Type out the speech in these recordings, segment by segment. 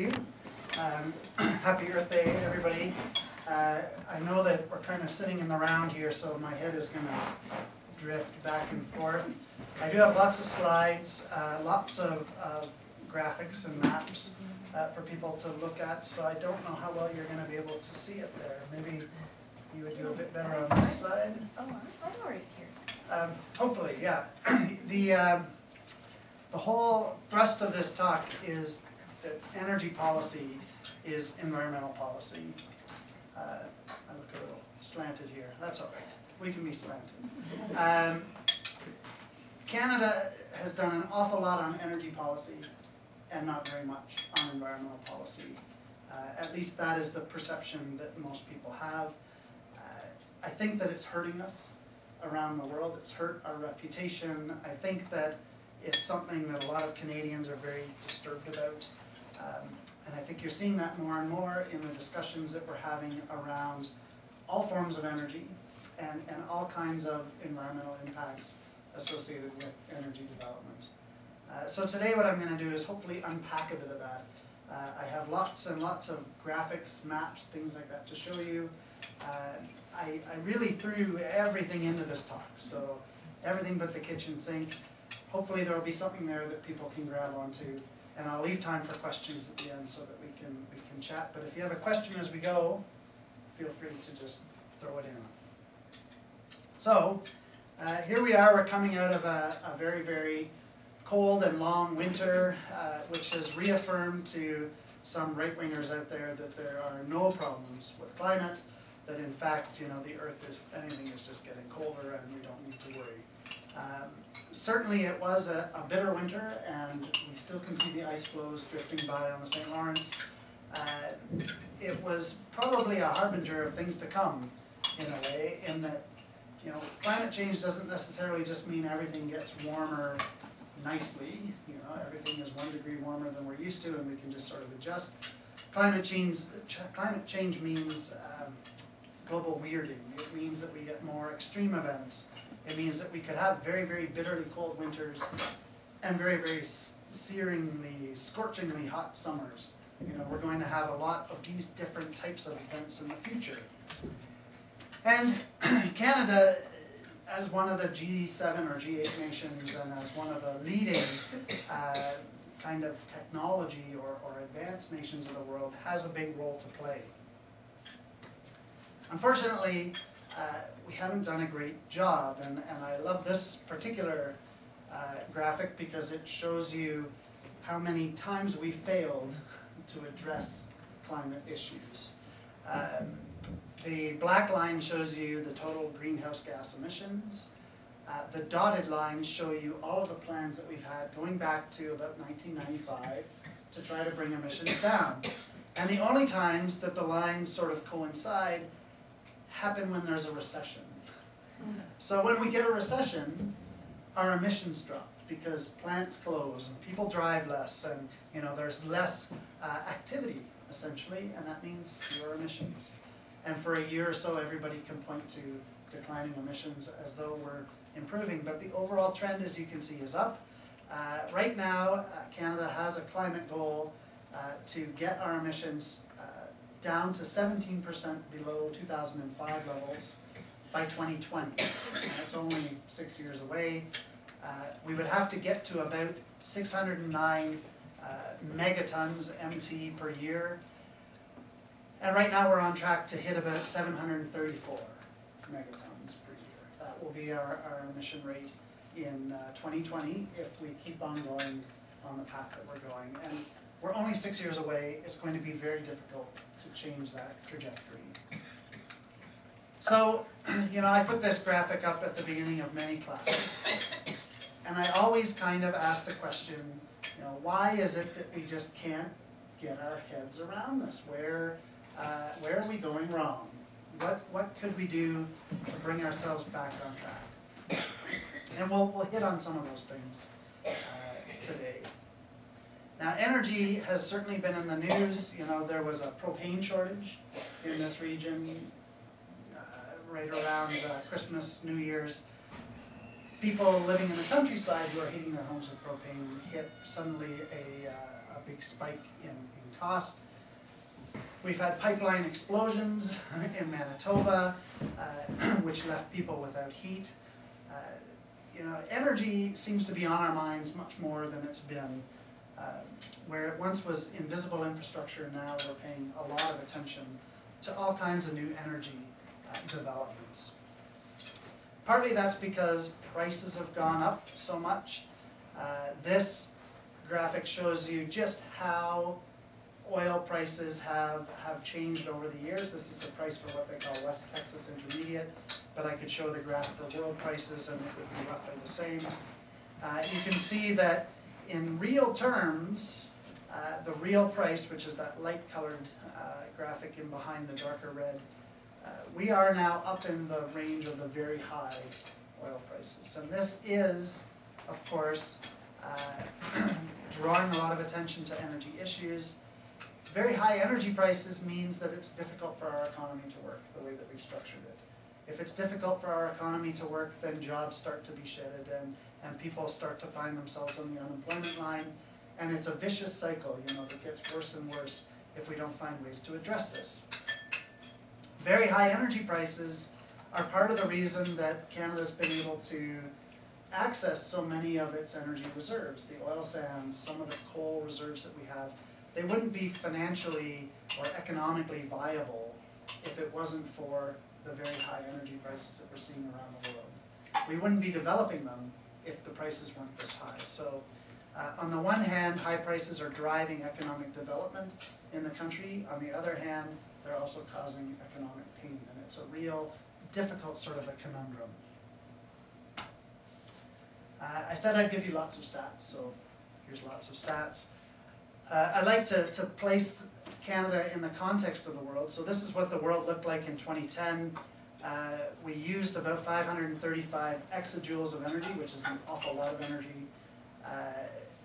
you. Happy Earth Day, everybody. I know that we're kind of sitting in the round here, so my head is going to drift back and forth. I do have lots of slides, lots of graphics and maps for people to look at, so I don't know how well you're going to be able to see it there. Maybe you would do a bit better on this side. Oh, I'm already here. Hopefully, yeah. The whole thrust of this talk is that energy policy is environmental policy. I look a little slanted here. That's all right. We can be slanted. Canada has done an awful lot on energy policy and not very much on environmental policy. At least that is the perception that most people have. I think that it's hurting us around the world. It's hurt our reputation. I think that it's something that a lot of Canadians are very disturbed about. And I think you're seeing that more and more in the discussions that we're having around all forms of energy and all kinds of environmental impacts associated with energy development. So today what I'm going to do is hopefully unpack a bit of that. I have lots and lots of graphics, maps, things like that to show you. I really threw everything into this talk, so everything but the kitchen sink. Hopefully there will be something there that people can grab onto, and I'll leave time for questions at the end so that we can chat. But if you have a question as we go, feel free to just throw it in. So here we are. We're coming out of a very, very cold and long winter, which has reaffirmed to some right-wingers out there that there are no problems with climate, that in fact, you know, the Earth is, if anything, is just getting colder and we don't need to worry. Certainly it was a bitter winter, and we still can see the ice flows drifting by on the St. Lawrence. It was probably a harbinger of things to come, in a way, in that, you know, climate change doesn't necessarily just mean everything gets warmer nicely. You know, everything is 1 degree warmer than we're used to, and we can just sort of adjust. Climate change means global weirding. It means that we get more extreme events. It means that we could have very, very bitterly cold winters and very, very searingly, scorchingly hot summers. You know, we're going to have a lot of these different types of events in the future. And Canada, as one of the G7 or G8 nations and as one of the leading kind of technology or advanced nations of the world, has a big role to play. Unfortunately, we haven't done a great job, and I love this particular graphic because it shows you how many times we failed to address climate issues. The black line shows you the total greenhouse gas emissions. The dotted lines show you all of the plans that we've had going back to about 1995 to try to bring emissions down. And the only times that the lines sort of coincide happen when there's a recession. So when we get a recession, our emissions drop because plants close and people drive less, and you know, there's less activity essentially, and that means fewer emissions. And for a year or so, everybody can point to declining emissions as though we're improving, but the overall trend, as you can see, is up. Right now, Canada has a climate goal to get our emissions down to 17% below 2005 levels by 2020. And it's only 6 years away. We would have to get to about 609 megatons MT per year. And right now we're on track to hit about 734 megatons per year. That will be our emission rate in 2020 if we keep on going on the path that we're going. And we're only 6 years away. It's going to be very difficult to change that trajectory. So, you know, I put this graphic up at the beginning of many classes. And I always kind of ask the question, you know, why is it that we just can't get our heads around this? Where are we going wrong? What could we do to bring ourselves back on track? And we'll hit on some of those things today. Now, energy has certainly been in the news. You know, there was a propane shortage in this region right around Christmas, New Year's. People living in the countryside who are heating their homes with propane hit suddenly a big spike in cost. We've had pipeline explosions in Manitoba, which left people without heat. You know, energy seems to be on our minds much more than it's been. Where it once was invisible infrastructure, now we're paying a lot of attention to all kinds of new energy developments. Partly that's because prices have gone up so much. This graphic shows you just how oil prices have changed over the years. This is the price for what they call West Texas Intermediate, but I could show the graph for world prices and it would be roughly the same. You can see that in real terms, the real price, which is that light colored graphic in behind the darker red, we are now up in the range of the very high oil prices. And this is, of course, drawing a lot of attention to energy issues. Very high energy prices means that it's difficult for our economy to work the way that we've structured it. If it's difficult for our economy to work, then jobs start to be shedded and people start to find themselves on the unemployment line. And it's a vicious cycle, you know, that gets worse and worse if we don't find ways to address this. Very high energy prices are part of the reason that Canada's been able to access so many of its energy reserves. The oil sands, some of the coal reserves that we have, they wouldn't be financially or economically viable if it wasn't for the very high energy prices that we're seeing around the world. We wouldn't be developing them if the prices weren't this high. So on the one hand, high prices are driving economic development in the country. On the other hand, they're also causing economic pain, and it's a real difficult sort of a conundrum. I said I'd give you lots of stats, so here's lots of stats. I like to place Canada in the context of the world. So this is what the world looked like in 2010. We used about 535 exajoules of energy, which is an awful lot of energy.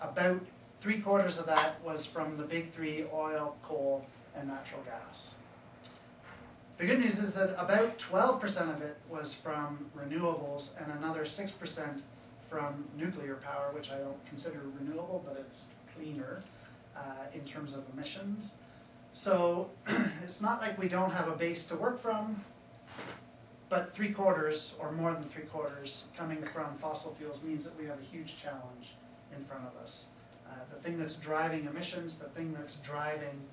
About 3/4 of that was from the big three: oil, coal, and natural gas. The good news is that about 12% of it was from renewables and another 6% from nuclear power, which I don't consider renewable, but it's cleaner in terms of emissions. So it's not like we don't have a base to work from, but 3/4 or more than 3/4 coming from fossil fuels means that we have a huge challenge in front of us. The thing that's driving emissions, the thing that's driving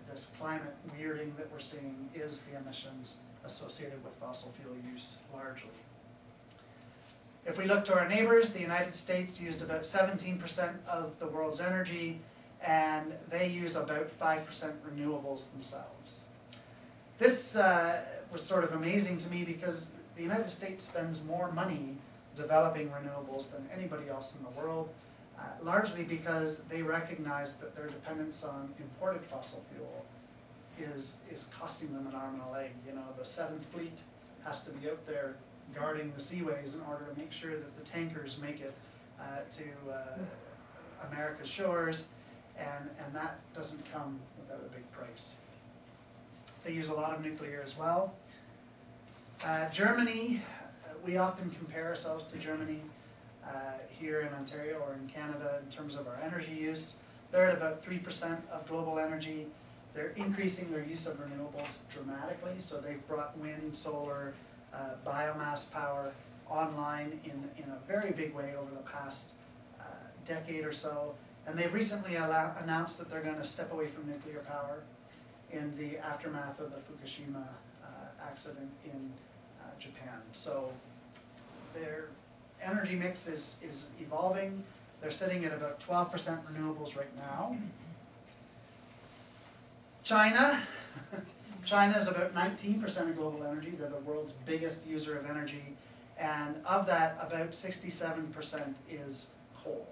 this climate weirding that we're seeing is the emissions associated with fossil fuel use largely. If we look to our neighbors, the United States used about 17% of the world's energy, and they use about 5% renewables themselves. This was sort of amazing to me because the United States spends more money developing renewables than anybody else in the world, largely because they recognize that their dependence on imported fossil fuel is costing them an arm and a leg. You know, the 7th Fleet has to be out there guarding the seaways in order to make sure that the tankers make it to America's shores, and that doesn't come without a big price. They use a lot of nuclear as well. Germany, we often compare ourselves to Germany here in Ontario or in Canada in terms of our energy use. They're at about 3% of global energy. They're increasing their use of renewables dramatically, so they've brought wind, solar, biomass power online in a very big way over the past decade or so. And they've recently announced that they're going to step away from nuclear power in the aftermath of the Fukushima accident in Japan. So their energy mix is evolving. They're sitting at about 12% renewables right now. China. China is about 19% of global energy. They're the world's biggest user of energy. And of that, about 67% is coal.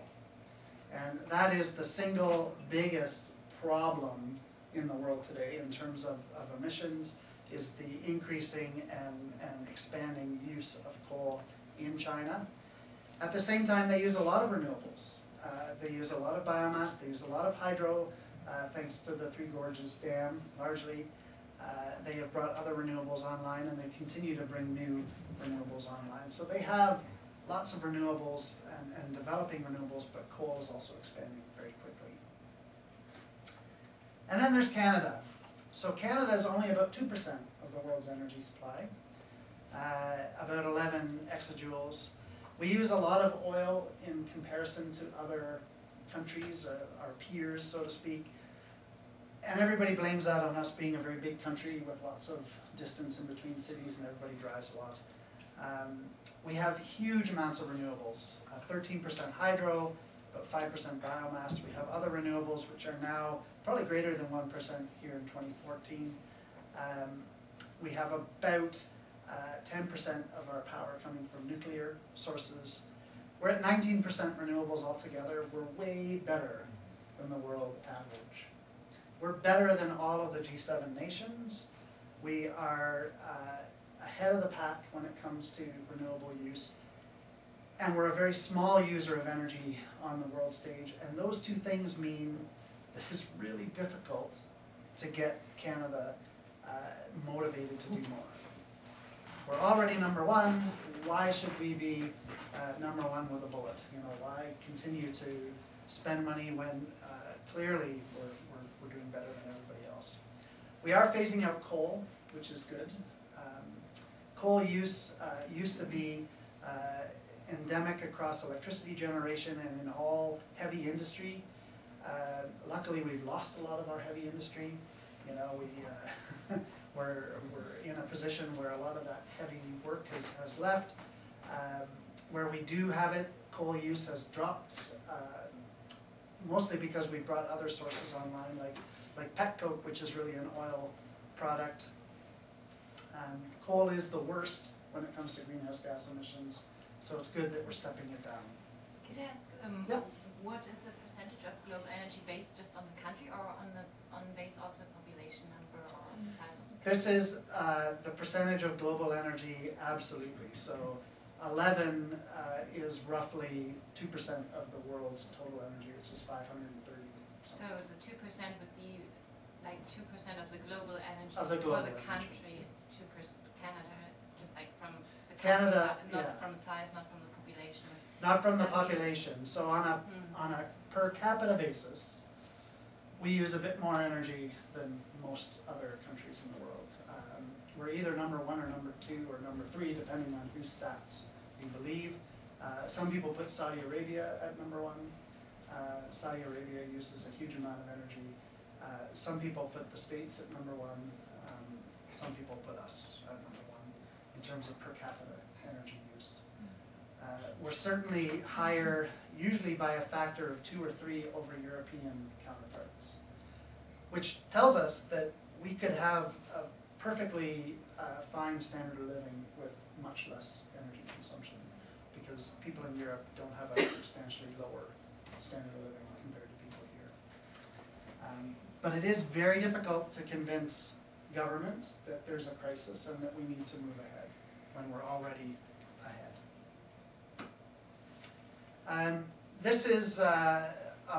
And that is the single biggest problem in the world today in terms of emissions, is the increasing and expanding use of coal in China. At the same time, they use a lot of renewables. They use a lot of biomass, they use a lot of hydro, thanks to the Three Gorges Dam, largely. They have brought other renewables online, and they continue to bring new renewables online. So they have lots of renewables and developing renewables, but coal is also expanding very quickly. And then there's Canada. So Canada is only about 2% of the world's energy supply, about 11 exajoules. We use a lot of oil in comparison to other countries, our peers, so to speak. And everybody blames that on us being a very big country with lots of distance in between cities and everybody drives a lot. We have huge amounts of renewables, 13% hydro, about 5% biomass. We have other renewables which are now probably greater than 1% here in 2014. We have about 10% of our power coming from nuclear sources. We're at 19% renewables altogether. We're way better than the world average. We're better than all of the G7 nations. We are ahead of the pack when it comes to renewable use. And we're a very small user of energy on the world stage. And those two things mean that it's really difficult to get Canada motivated to do more. We're already number one. Why should we be number one with a bullet? You know, why continue to spend money when clearly we're doing better than everybody else? We are phasing out coal, which is good. Coal use used to be endemic across electricity generation and in all heavy industry. Luckily, we've lost a lot of our heavy industry. You know, we're in a position where a lot of that heavy work has left. Where we do have it, coal use has dropped, mostly because we brought other sources online, like petcoke, which is really an oil product. Coal is the worst when it comes to greenhouse gas emissions, so it's good that we're stepping it down. Could I ask, yeah. What is the percentage of global energy based just on the country or on base of the population number or the size of the country? This is the percentage of global energy, absolutely. So 11 is roughly 2% of the world's total energy, which is 530. So the 2% would be like 2% of the global energy of the global for the energy. country, 2% Canada, just like from the Canada, country, not yeah. from size, not from the population. Not from the population. So on a per capita basis, we use a bit more energy than most other countries in the world. We're either number one or number two or number three, depending on whose stats you believe. Some people put Saudi Arabia at number one. Saudi Arabia uses a huge amount of energy. Some people put the States at number one. Some people put us at number one in terms of per capita energy use. We're certainly higher, usually by a factor of 2 or 3 over European counterparts, which tells us that we could have a perfectly fine standard of living with much less energy consumption, because people in Europe don't have a substantially lower standard of living compared to people here. But it is very difficult to convince governments that there's a crisis and that we need to move ahead when we're already ahead. This is a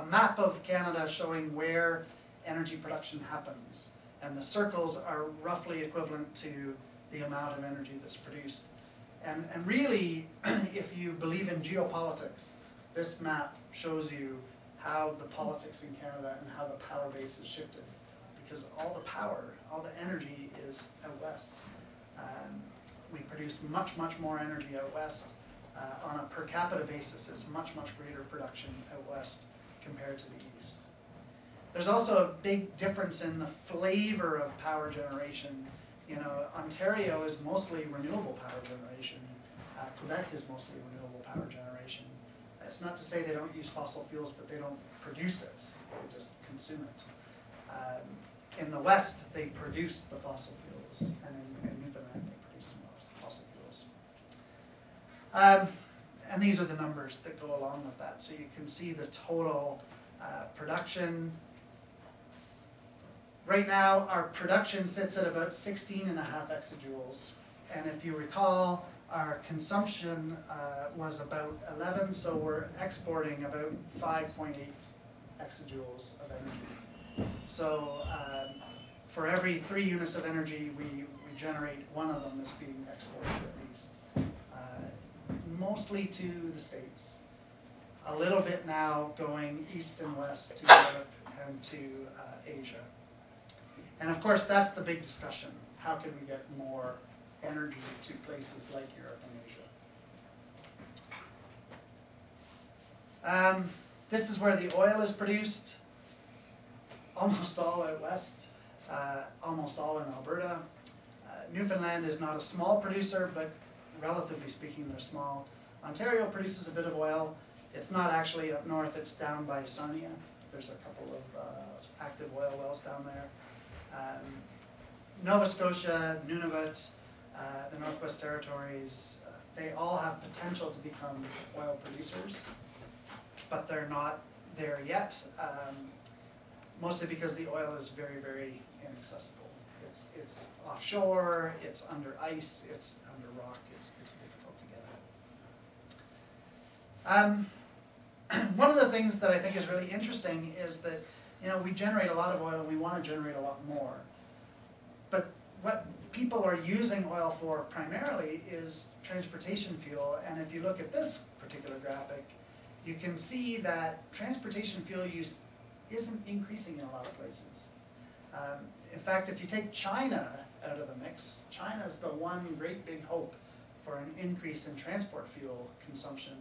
map of Canada showing where energy production happens, and the circles are roughly equivalent to the amount of energy that's produced. And really, if you believe in geopolitics, this map shows you how the politics in Canada and how the power base has shifted, because all the power, all the energy is out west. We produce much, much more energy out west. On a per capita basis, it's much, much greater production out west compared to the east. There's also a big difference in the flavor of power generation. You know, Ontario is mostly renewable power generation. Quebec is mostly renewable power generation. It's not to say they don't use fossil fuels, but they don't produce it. They just consume it. In the West, they produce the fossil fuels, and in Newfoundland, they produce some fossil fuels. And these are the numbers that go along with that. So you can see the total production. Right now, our production sits at about 16.5 exajoules. And if you recall, our consumption was about 11, so we're exporting about 5.8 exajoules of energy. So for every 3 units of energy we generate, 1 of them is being exported at least. Mostly to the States. A little bit now going east and west to Europe and to Asia. And of course, that's the big discussion. How can we get more energy to places like Europe and Asia? This is where the oil is produced, almost all out west, almost all in Alberta. Newfoundland is not a small producer, but relatively speaking, they're small. Ontario produces a bit of oil. It's not actually up north, it's down by Sarnia. There's a couple of active oil wells down there. Nova Scotia, Nunavut, the Northwest Territories, they all have potential to become oil producers, but they're not there yet, mostly because the oil is very, very inaccessible. It's offshore, it's under ice, it's under rock, it's difficult to get at. One of the things that I think is really interesting is that, you know, we generate a lot of oil and we want to generate a lot more. But what people are using oil for primarily is transportation fuel, and if you look at this particular graphic, you can see that transportation fuel use isn't increasing in a lot of places. In fact, if you take China out of the mix, China is the one great big hope for an increase in transport fuel consumption.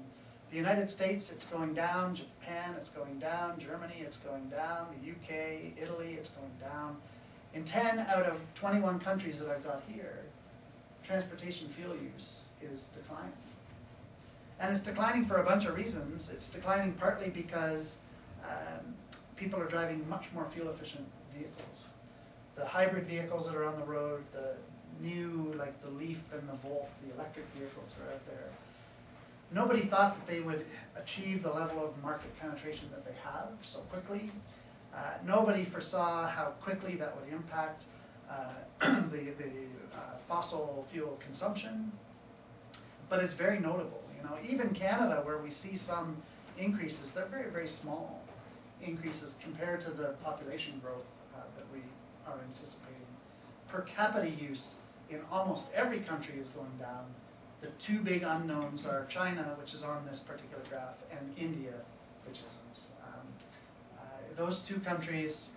The United States, it's going down. Japan, it's going down. Germany, it's going down. The UK, Italy, it's going down. In 10 out of 21 countries that I've got here, transportation fuel use is declining. And it's declining for a bunch of reasons. It's declining partly because people are driving much more fuel-efficient vehicles. The hybrid vehicles that are on the road, the new, like the Leaf and the Volt, the electric vehicles are out there. Nobody thought that they would achieve the level of market penetration that they have so quickly. Nobody foresaw how quickly that would impact the fossil fuel consumption, but it's very notable. You know, even Canada, where we see some increases, they're very, very small increases compared to the population growth that we are anticipating. Per capita use in almost every country is going down. The two big unknowns are China, which is on this particular graph, and India, which isn't. Those two countries,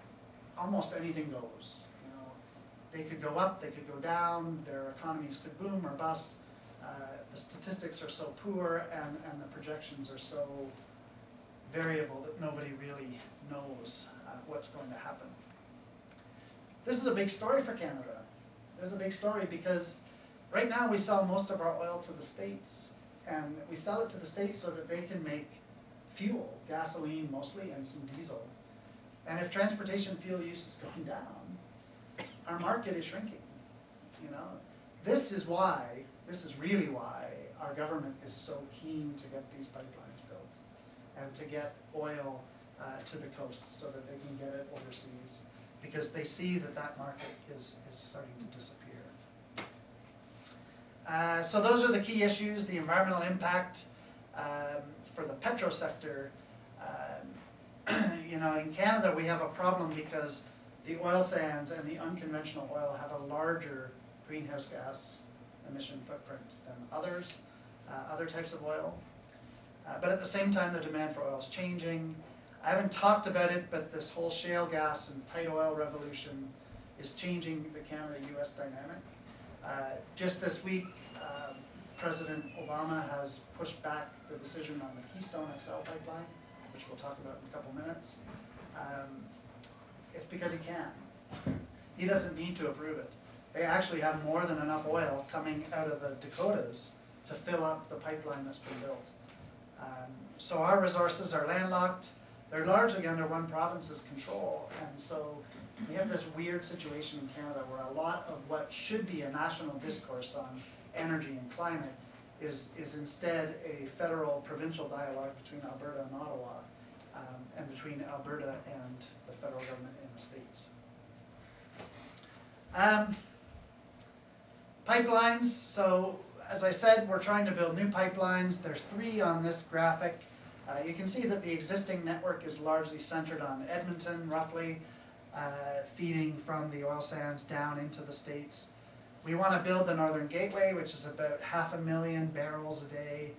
almost anything goes. You know, they could go up, they could go down, their economies could boom or bust. The statistics are so poor and the projections are so variable that nobody really knows what's going to happen. This is a big story for Canada. This is a big story because right now we sell most of our oil to the States, and we sell it to the States so that they can make fuel, gasoline mostly, and some diesel. And if transportation fuel use is going down, our market is shrinking. You know, this is really why our government is so keen to get these pipelines built and to get oil to the coast so that they can get it overseas, because they see that that market is starting to disappear. So those are the key issues. The environmental impact for the petro sector. You know, in Canada we have a problem because the oil sands and the unconventional oil have a larger greenhouse gas emission footprint than other types of oil. But at the same time, the demand for oil is changing. I haven't talked about it, but this whole shale gas and tight oil revolution is changing the Canada-US dynamic. Just this week, President Obama has pushed back the decision on the Keystone XL pipeline, which we'll talk about in a couple minutes. It's because he can. He doesn't need to approve it. They actually have more than enough oil coming out of the Dakotas to fill up the pipeline that's been built. So our resources are landlocked. They're largely under one province's control, and so we have this weird situation in Canada where a lot of what should be a national discourse on energy and climate is instead a federal-provincial dialogue between Alberta and Ottawa, and between Alberta and the federal government in the States. Pipelines, so as I said, we're trying to build new pipelines. There's 3 on this graphic. You can see that the existing network is largely centered on Edmonton, roughly, feeding from the oil sands down into the States. We want to build the Northern Gateway, which is about 500,000 barrels a day.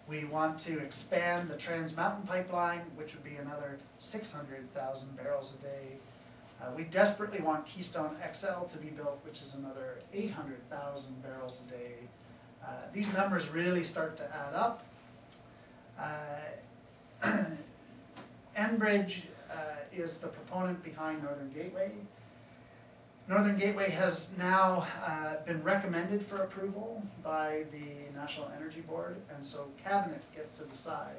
We want to expand the Trans Mountain Pipeline, which would be another 600,000 barrels a day. We desperately want Keystone XL to be built, which is another 800,000 barrels a day. These numbers really start to add up. Enbridge is the proponent behind Northern Gateway. Northern Gateway has now been recommended for approval by the National Energy Board, and so Cabinet gets to decide,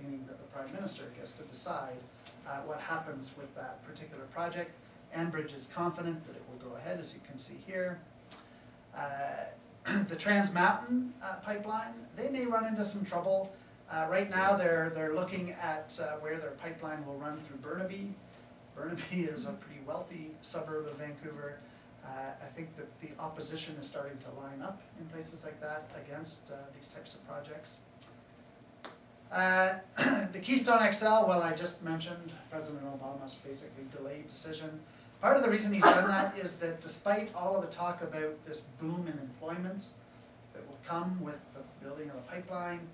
meaning that the Prime Minister gets to decide what happens with that particular project. Enbridge is confident that it will go ahead, as you can see here. The Trans Mountain pipeline, they may run into some trouble. Right now they're looking at where their pipeline will run through Burnaby. Burnaby is a pretty wealthy suburb of Vancouver. I think that the opposition is starting to line up in places like that against these types of projects. The Keystone XL, well, I just mentioned President Obama's basically delayed decision. Part of the reason he's done that is that despite all of the talk about this boom in employment that will come with the building of the pipeline,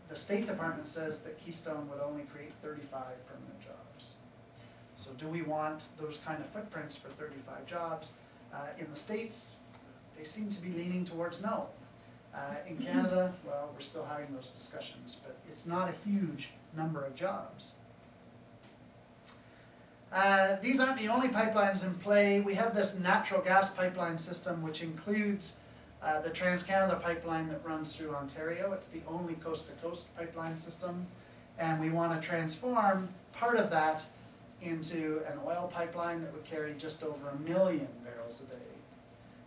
the State Department says that Keystone would only create 35 permanent jobs. So do we want those kind of footprints for 35 jobs? In the States, they seem to be leaning towards no. In Canada, well, we're still having those discussions, but it's not a huge number of jobs. These aren't the only pipelines in play. We have this natural gas pipeline system, which includes the Trans-Canada pipeline that runs through Ontario. It's the only coast-to-coast pipeline system, and we want to transform part of that into an oil pipeline that would carry just over 1 million barrels a day.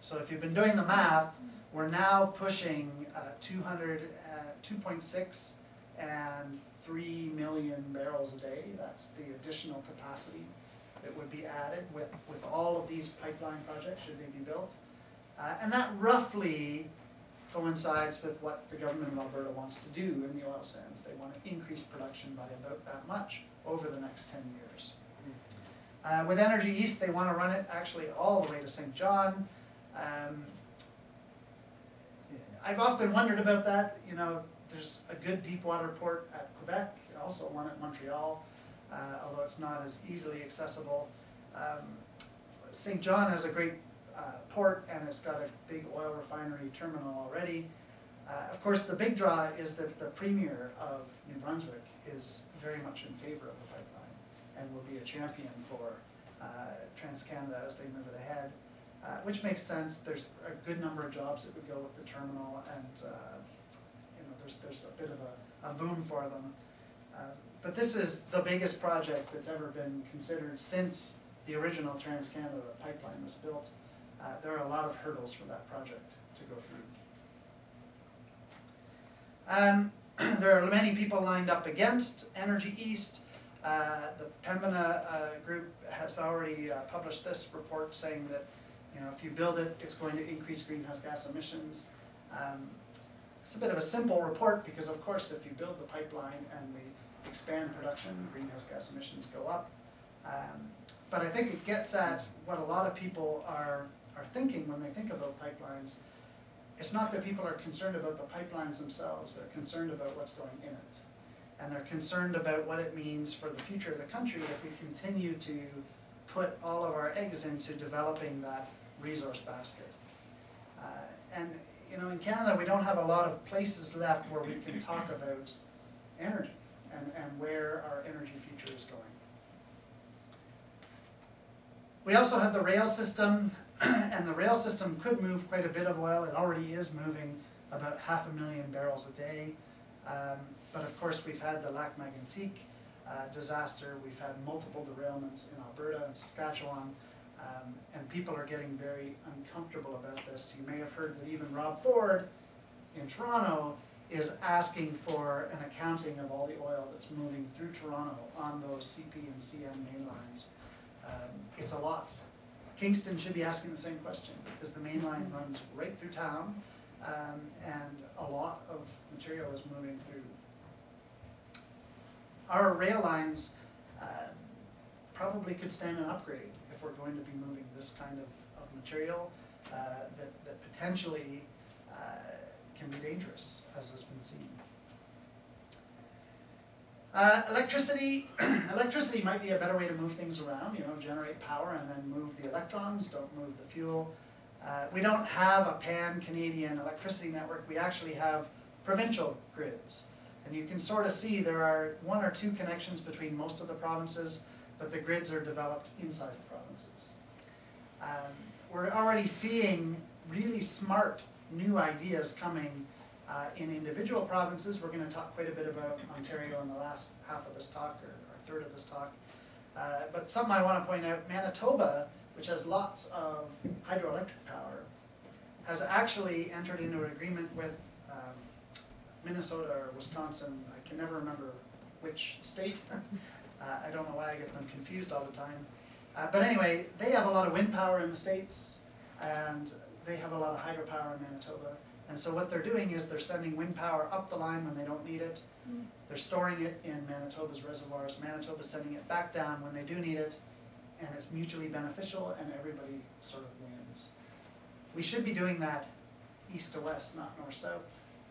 So if you've been doing the math, we're now pushing 2.6 and 3 million barrels a day. That's the additional capacity that would be added with all of these pipeline projects, should they be built. And that roughly coincides with what the government of Alberta wants to do in the oil sands. They want to increase production by about that much over the next 10 years. With Energy East, they want to run it actually all the way to St. John. I've often wondered about that. You know, there's a good deep water port at Quebec, also one at Montreal, although it's not as easily accessible. St. John has a great port, and it's got a big oil refinery terminal already. Of course, the big draw is that the Premier of New Brunswick is very much in favor of the pipeline and will be a champion for Trans-Canada as they move it ahead, which makes sense. There's a good number of jobs that would go with the terminal, and you know, there's a bit of a boom for them. But this is the biggest project that's ever been considered since the original Trans-Canada pipeline was built. There are a lot of hurdles for that project to go through. There are many people lined up against Energy East. The Pembina group has already published this report saying that, you know, if you build it, it's going to increase greenhouse gas emissions. It's a bit of a simple report because, of course, if you build the pipeline and we expand production, greenhouse gas emissions go up. But I think it gets at what a lot of people are thinking when they think about pipelines. It's not that people are concerned about the pipelines themselves, they're concerned about what's going in it. And they're concerned about what it means for the future of the country if we continue to put all of our eggs into developing that resource basket. And you know, in Canada we don't have a lot of places left where we can talk about energy and where our energy future is going. We also have the rail system, and the rail system could move quite a bit of oil. It already is moving about 500,000 barrels a day. But of course we've had the Lac Mégantic disaster. We've had multiple derailments in Alberta and Saskatchewan, and people are getting very uncomfortable about this. You may have heard that even Rob Ford in Toronto is asking for an accounting of all the oil that's moving through Toronto on those CP and CN main lines. It's a lot. Kingston should be asking the same question because the main line runs right through town, and a lot of material is moving through. Our rail lines probably could stand an upgrade if we're going to be moving this kind of material that potentially can be dangerous, as has been seen. Electricity might be a better way to move things around, you know, generate power and then move the electrons, don't move the fuel. We don't have a pan-Canadian electricity network, we actually have provincial grids. And you can sort of see there are 1 or 2 connections between most of the provinces, but the grids are developed inside the provinces. We're already seeing really smart new ideas coming in individual provinces. We're going to talk quite a bit about Ontario in the last half of this talk, or third of this talk. But something I want to point out, Manitoba, which has lots of hydroelectric power, has actually entered into an agreement with Minnesota or Wisconsin. I can never remember which state. I don't know why I get them confused all the time. But anyway, they have a lot of wind power in the States, and they have a lot of hydropower in Manitoba. And so what they're doing is they're sending wind power up the line when they don't need it. They're storing it in Manitoba's reservoirs. Manitoba's sending it back down when they do need it, and it's mutually beneficial, and everybody sort of wins. We should be doing that east to west, not north-south.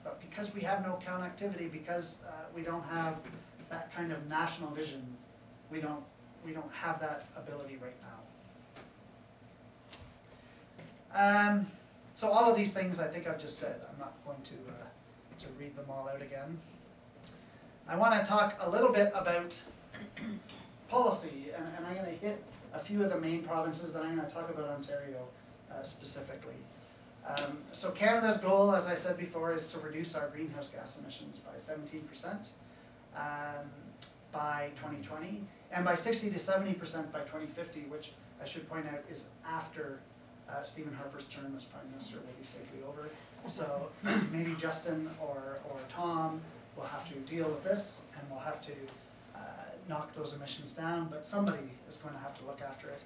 But because we have no connectivity, because we don't have that kind of national vision, we don't have that ability right now. So all of these things I think I've just said. I'm not going to read them all out again. I want to talk a little bit about policy, and I'm going to hit a few of the main provinces, then I'm going to talk about Ontario specifically. So Canada's goal, as I said before, is to reduce our greenhouse gas emissions by 17% by 2020, and by 60 to 70% by 2050, which I should point out is after Stephen Harper's term as Prime Minister will be safely over. So maybe Justin or Tom will have to deal with this, and we'll have to knock those emissions down, but somebody is going to have to look after it.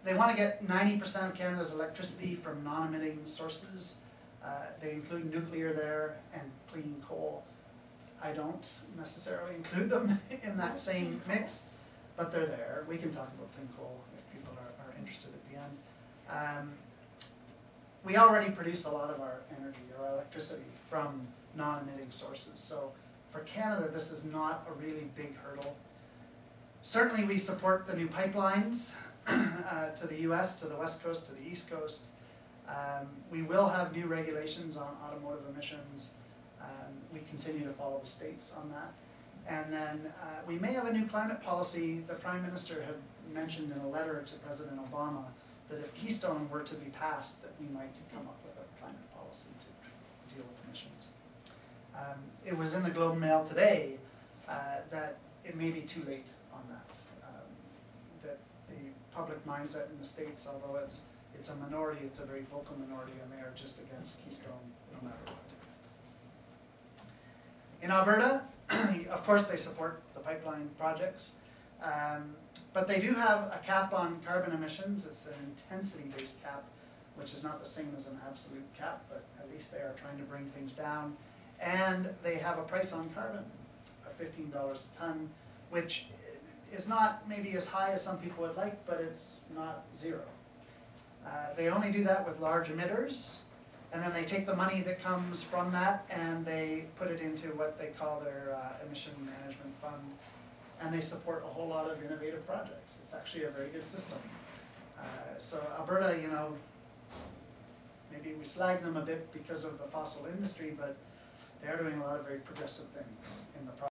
They want to get 90% of Canada's electricity from non-emitting sources. They include nuclear there and clean coal. I don't necessarily include them in that same mix, but they're there. We can talk about clean coal if people are interested at the end. We already produce a lot of our energy, our electricity, from non-emitting sources. So for Canada, this is not a really big hurdle. Certainly we support the new pipelines to the US, to the West Coast, to the East Coast. We will have new regulations on automotive emissions. We continue to follow the states on that. And then we may have a new climate policy. The Prime Minister had mentioned in a letter to President Obama that if Keystone were to be passed, that we might come up with a climate policy to deal with emissions. It was in the Globe and Mail today that it may be too late on that. That the public mindset in the States, although it's a minority, it's a very vocal minority, and they are just against Keystone no matter what. In Alberta, of course they support the pipeline projects, but they do have a cap on carbon emissions. It's an intensity-based cap, which is not the same as an absolute cap, but at least they are trying to bring things down. And they have a price on carbon of $15 a ton, which is not maybe as high as some people would like, but it's not zero. They only do that with large emitters, and then they take the money that comes from that and they put it into what they call their emission management fund, and they support a whole lot of innovative projects. It's actually a very good system. So Alberta, you know, maybe we slag them a bit because of the fossil industry, but they are doing a lot of very progressive things in the